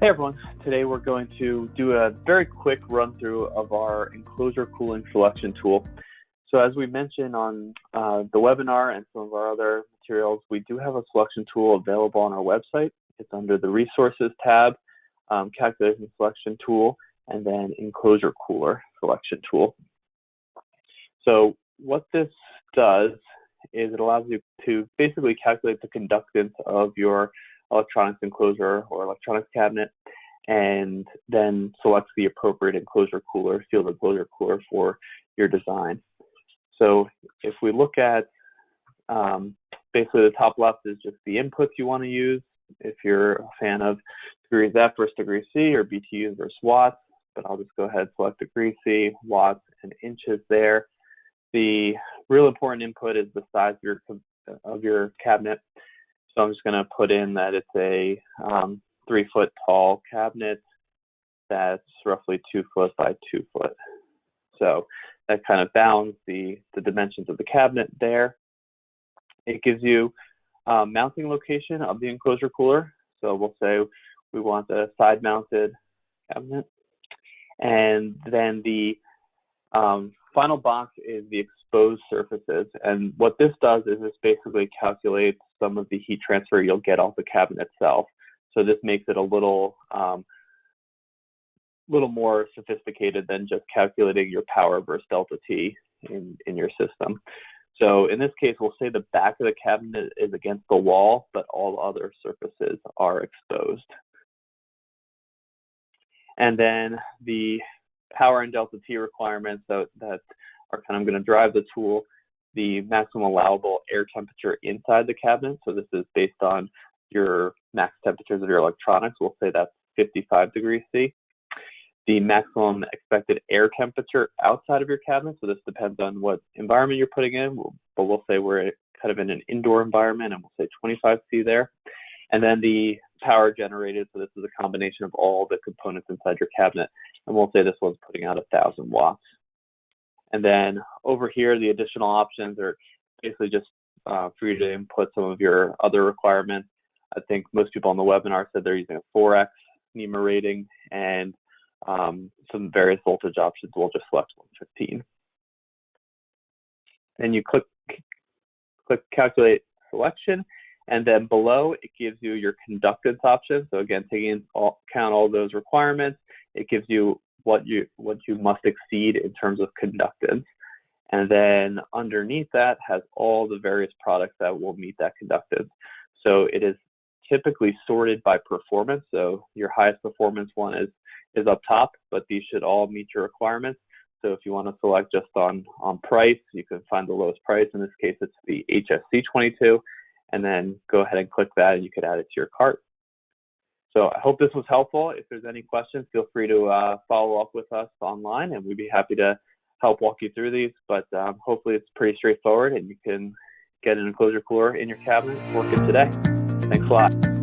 Hey everyone, today we're going to do a very quick run through of our enclosure cooling selection tool. So as we mentioned on the webinar and some of our other materials, we do have a selection tool available on our website. It's under the resources tab, calculation selection tool, and then enclosure cooler selection tool. So what this does is it allows you to basically calculate the conductance of your electronics enclosure or electronics cabinet, and then selects the appropriate enclosure cooler, field enclosure cooler for your design. So if we look at basically the top left is just the inputs you want to use. If you're a fan of degrees F versus degree C or BTUs versus watts, but I'll just go ahead and select degree C, watts, and inches there. The real important input is the size of your cabinet. So I'm just going to put in that it's a 3-foot tall cabinet that's roughly 2 foot by 2 foot. So that kind of bounds the dimensions of the cabinet there. It gives you mounting location of the enclosure cooler. So we'll say we want a side mounted cabinet. And then the final box is the exposed surfaces. And what this does is this basically calculates some of the heat transfer you'll get off the cabinet itself. So this makes it a little more sophisticated than just calculating your power versus delta T in your system. So in this case, we'll say the back of the cabinet is against the wall, but all other surfaces are exposed. And then the power and delta T requirements that are kind of going to drive the tool, the maximum allowable air temperature inside the cabinet. So this is based on your max temperatures of your electronics. We'll say that's 55 degrees C. The maximum expected air temperature outside of your cabinet. So this depends on what environment you're putting in, but we'll say we're kind of in an indoor environment, and we'll say 25 C there. And then the power generated. So this is a combination of all the components inside your cabinet. And we'll say this one's putting out 1,000 watts. And then over here, the additional options are basically just for you to input some of your other requirements. I think most people on the webinar said they're using a 4x NEMA rating, and some various voltage options. We'll just select 115. Then you click calculate selection, and then below it gives you your conductance option. So again, taking into account all those requirements, it gives you what you must exceed in terms of conductance. And then underneath that has all the various products that will meet that conductance. So it is typically sorted by performance. So your highest performance one is up top, but these should all meet your requirements. So if you want to select just on price, you can find the lowest price. In this case, it's the HSC 22, and then go ahead and click that, and you could add it to your cart. So I hope this was helpful. If there's any questions, feel free to follow up with us online, and we'd be happy to help walk you through these. But hopefully it's pretty straightforward, and you can get an enclosure cooler in your cabinet working today. Thanks a lot.